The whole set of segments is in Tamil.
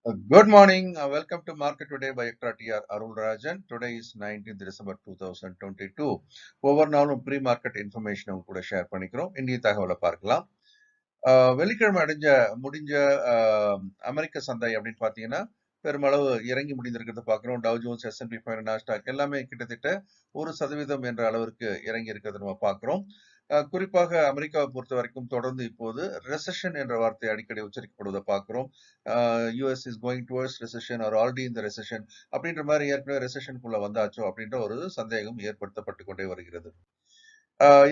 Good morning. Welcome to Market Today by ECTRA Arulrajhan. Today is 19th December 2022. ஒவ்வொரு நாளும் ப்ரீ மார்க்கெட் இன்ஃபர்மேஷன் உங்க கூட ஷேர் பண்ணிக்கிறோம். இந்திய தகவலை பார்க்கலாம். வெள்ளிக்கிழமை முடிஞ்ச அமெரிக்க சந்தை அப்படின்னு பார்த்தீங்கன்னா பெருமளவு இறங்கி முடிந்திருக்கிறத பார்க்குறோம். டவ் ஜோன்ஸ், S&P 500, நாஸ்டாக் எல்லாமே கிட்டத்தட்ட 1% என்ற அளவிற்கு இறங்கி இருக்கிறத நம்ம பார்க்குறோம். குறிப்பாக அமெரிக்காவை பொறுத்த வரைக்கும் தொடர்ந்து இப்போது ரெசெஷன் என்ற வார்த்தை அடிக்கடி உச்சரிக்கப்படுவதை பார்க்கிறோம். US is going towards recession are already இந்த ரெசெஷன் அப்படின்ற மாதிரி ஏற்கனவே ரெசெஷனுக்குள்ள வந்தாச்சோ அப்படின்ற ஒரு சந்தேகம் ஏற்படுத்தப்பட்டு கொண்டே வருகிறது.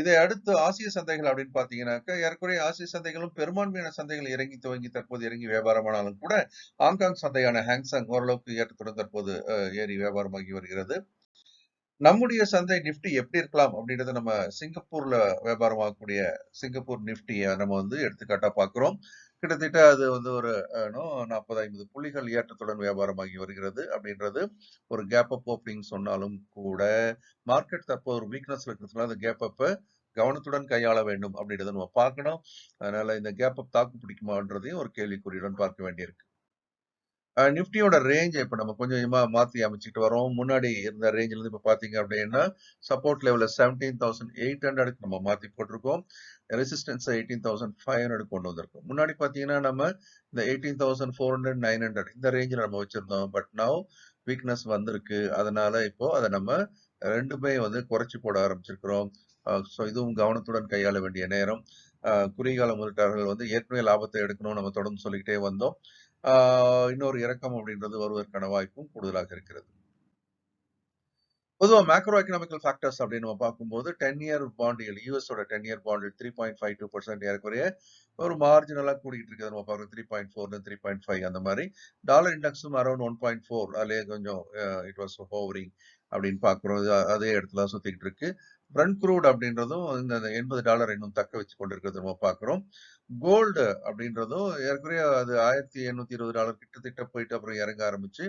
இதை அடுத்து ஆசிய சந்தைகள் அப்படின்னு பாத்தீங்கன்னாக்கா ஏற்கனவே ஆசிய சந்தைகளும் பெரும்பான்மையான சந்தைகள் இறங்கி துவங்கி தற்போது இறங்கி வியாபாரமானாலும் கூட ஹாங்காங் சந்தையான ஹாங்சாங் ஓரளவுக்கு ஏற்றத்துடன் தற்போது ஏறி வியாபாரமாகி வருகிறது. நம்முடைய சந்தை நிப்டி எப்படி இருக்கலாம் அப்படின்றத நம்ம சிங்கப்பூர்ல வியாபாரமாகக்கூடிய சிங்கப்பூர் நிப்டியை நம்ம எடுத்துக்காட்டா பாக்குறோம். கிட்டத்தட்ட அது ஒரு 40-50 புள்ளிகள் ஏற்றத்துடன் வியாபாரமாகி வருகிறது அப்படின்றது ஒரு கேப் அப் ஓப்பனிங் சொன்னாலும் கூட மார்க்கெட் தற்போது ஒரு வீக்னஸ்ல இருக்கிறதுனால அந்த கேப் அப்பை கவனத்துடன் கையாள வேண்டும் அப்படின்றத நம்ம பார்க்கணும். அதனால இந்த கேப் அப் தாக்கு பிடிக்குமான்றதையும் ஒரு கேள்விக்குறியுடன் பார்க்க வேண்டியிருக்கு. நிப்டியோட ரேஞ்ச் இப்ப நம்ம கொஞ்சம் கொஞ்சமா மாத்தி அமைச்சுட்டு வரோம். முன்னாடி இருந்த ரேஞ்சில இருந்து இப்ப பாத்தீங்க அப்படின்னா சப்போர்ட் லெவல்ல 17,800க்கு நம்ம மாத்தி போட்டிருக்கோம். ரெசிஸ்டன்ஸ் 18,500 கொண்டு வந்திருக்கோம். முன்னாடி பாத்தீங்கன்னா நம்ம இந்த 18,400, 900 இந்த ரேஞ்சில நம்ம வச்சிருந்தோம். பட் நவ் வீக்னஸ் வந்திருக்கு. அதனால இப்போ அதை நம்ம ரெண்டுமே குறைச்சி போட ஆரம்பிச்சிருக்கிறோம். ஸோ இதுவும் கவனத்துடன் கையாள வேண்டிய நேரம். குறுகிய முதலீட்டாளர்கள் ஏற்கனவே லாபத்தை எடுக்கணும் நம்ம தொடர்ந்து சொல்லிக்கிட்டே வந்தோம். இன்னொரு இறக்கம் அப்படின்றது வருவதற்கான வாய்ப்பும் கூடுதலாக இருக்கிறது. பொதுவாக மேக்ரோ எக்கனாமிக்கல் ஃபேக்டர்ஸ் அப்படின்னு நம்ம பார்க்கும்போது 10-year பாண்டிகள் யூஎஸோட 10-year பாண்டில் 3.52% ஏறக்குறைய ஒரு மார்ஜினலா கூடிட்டு இருக்கிறது நம்ம பார்க்குறோம். 3.4 3.5 அந்த மாதிரி. டாலர் இண்டெக்ஸும் அரௌண்ட் 1.4 அதிலே கொஞ்சம் இட் வாஸ் ஹோவரிங் அப்படின்னு பார்க்குறோம். அதே இடத்துல சுத்திக்கிட்டு இருக்கு. பிரண்ட் க்ரூட் அப்படின்றதும் இந்த $80 இன்னும் தக்க வச்சு கொண்டிருக்கிறது நம்ம பார்க்குறோம். கோல்டு அப்படின்றதும் ஏற்கனவே அது $1,820 கிட்டத்தட்ட போயிட்டு அப்புறம் இறங்க ஆரம்பிச்சு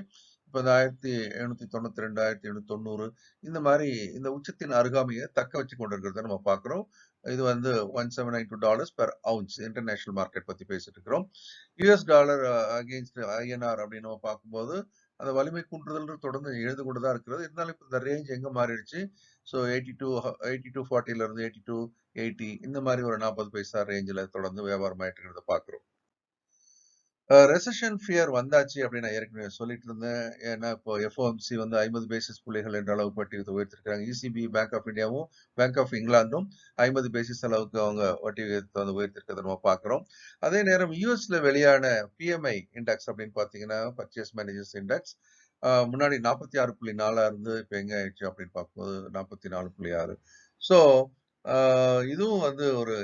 இப்போ இந்த 1,792 1,790 இந்த மாதிரி இந்த உச்சத்தின் அருகாமையை தக்க வச்சு கொண்டிருக்கிறத நம்ம பார்க்கிறோம். இது $1,792 பெர் அவுன்ஸ் இன்டர்நேஷனல் மார்க்கெட் பத்தி பேசிட்டு இருக்கிறோம். யூஎஸ் டாலர் அகெயின்ஸ்ட் ஐஎன்ஆர் அப்படின்னு நம்ம பார்க்கும்போது அந்த வலிமை குன்றுதல் தொடர்ந்து எழுந்து கொண்டுதான் இருக்கிறது. இருந்தாலும் இப்போ இந்த ரேஞ்ச் எங்க மாறிடுச்சு? ஸோ 82.40 இருந்து 82.80 இந்த மாதிரி ஒரு 40 பைசா ரேஞ்சில் தொடர்ந்து வியாபாரம் ஆயிட்டு இருக்கிறத பார்க்கிறோம். ரெசெஷன் ஃபியர் வந்தாச்சு அப்படின்னு நான் ஏற்கனவே சொல்லிட்டு இருந்தேன். ஏன்னா இப்போ எஃப்ஓஎம்சி 50 பேசிஸ் புள்ளிகள் என்ற அளவுக்கு வட்டி உயர்த்திருக்காங்க. இசிபி, பேங்க் ஆஃப் இந்தியாவும் பேங்க் ஆஃப் இங்கிலாந்தும் 50 பேசிஸ் அளவுக்கு அவங்க வட்டி உயர்த்திருக்கிறத நம்ம பார்க்கிறோம். அதே நேரம் யூஎஸ்ல வெளியான பிஎம்ஐ இண்டெக்ஸ் அப்படின்னு பாத்தீங்கன்னா பர்ச்சேஸ் மேனேஜர்ஸ் இண்டெக்ஸ் முன்னாடி 46.4 இருந்து இப்ப எங்க ஆயிடுச்சு அப்படின்னு பார்க்கும்போது 44.6. ஸோ இதுவும் ஒரு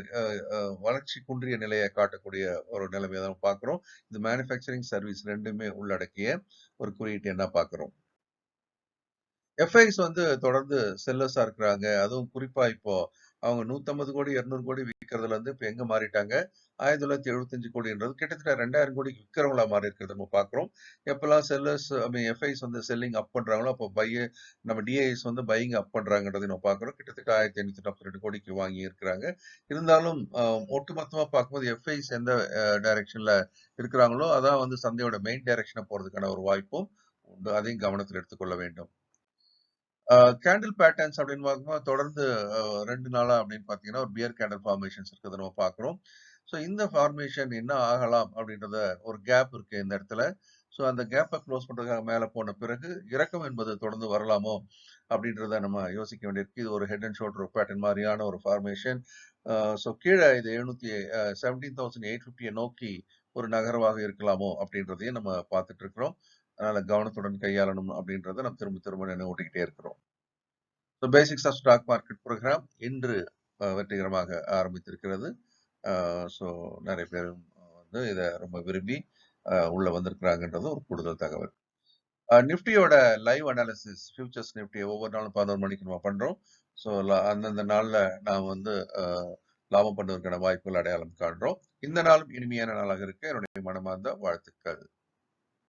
வளர்ச்சி குன்றிய நிலையை காட்டக்கூடிய ஒரு நிலைமையை தான் பார்க்கிறோம். இந்த மேனுஃபேக்சரிங் சர்வீஸ் ரெண்டுமே உள்ளடக்கிய ஒரு குறியீட்டு என்ன பார்க்கிறோம். எஃப்ஐஸ் தொடர்ந்து செல்லர்ஸா இருக்கிறாங்க. அதுவும் குறிப்பா இப்போ அவங்க 150 கோடி 200 கோடி விற்கிறதுல இப்ப எங்க மாறிட்டாங்க? 1975 கோடின்றது கிட்டத்தட்ட 2000 கோடிக்கு விற்கிறவங்களா மாறி இருக்கிறத நம்ம பார்க்கிறோம். எப்பெல்லாம் செல்லர்ஸ் எஃப்ஐஸ் செல்லிங் அப் பண்றாங்களோ அப்போ நம்ம டிஐஸ் பையிங் அப் பண்றாங்கன்றதை நம்ம பார்க்கிறோம். கிட்டத்தட்ட 1542 கோடிக்கு வாங்கி இருக்கிறாங்க. இருந்தாலும் ஒட்டுமொத்தமா பார்க்கும்போது எஃப்ஐஸ் எந்த டைரக்ஷன்ல இருக்கிறாங்களோ அதான் சந்தையோட மெயின் டைரக்ஷனை போறதுக்கான ஒரு வாய்ப்பும் உண்டு. அதையும் கவனத்தில் எடுத்துக்கொள்ள வேண்டும். கேண்டில் பேட்டர்ன்ஸ் அப்படின்னு பார்க்கும்போது தொடர்ந்து 2 நாளா அப்படின்னு பார்த்தீங்கன்னா ஒரு பியர் கேண்டில் ஃபார்மேஷன்ஸ் இருக்கிறத நம்ம பார்க்குறோம். ஸோ இந்த ஃபார்மேஷன் என்ன ஆகலாம் அப்படின்றத ஒரு கேப் இருக்கு இந்த இடத்துல. ஸோ அந்த கேப்பை க்ளோஸ் பண்றதுக்காக மேலே போன பிறகு இறக்கம் என்பது தொடர்ந்து வரலாமோ அப்படின்றத நம்ம யோசிக்க வேண்டியிருக்கு. இது ஒரு ஹெட் அண்ட் ஷோல்டர் பேட்டர்ன் மாதிரியான ஒரு ஃபார்மேஷன். ஸோ கீழே இது 17,850 நோக்கி ஒரு நகரவாக இருக்கலாமோ அப்படின்றதையும் நம்ம பார்த்துட்டு இருக்கிறோம். அதனால கவனத்துடன் கையாளணும் அப்படின்றத நம்ம திரும்ப திரும்ப நினைவூட்டிக்கிட்டே இருக்கிறோம். So basics of stock market programme இன்று வெற்றிகரமாக ஆரம்பித்திருக்கிறது. ஸோ நிறைய பேர் இதை ரொம்ப விரும்பி உள்ள வந்திருக்கிறாங்கன்றது ஒரு கூடுதல் தகவல். நிஃப்டியோட லைவ் அனாலிசிஸ் ஃபியூச்சர்ஸ் நிஃப்டி ஒவ்வொரு நாளும் 11 மணிக்கு நம்ம பண்றோம். ஸோ அந்தந்த நாள்ல நாம் லாபம் பண்ணுவதற்கான வாய்ப்புகள் அடையாளம் காண்றோம். இந்த நாளும் இனிமையான நாளாக இருக்க என்னுடைய மனமார்ந்த வாழ்த்துக்கள்.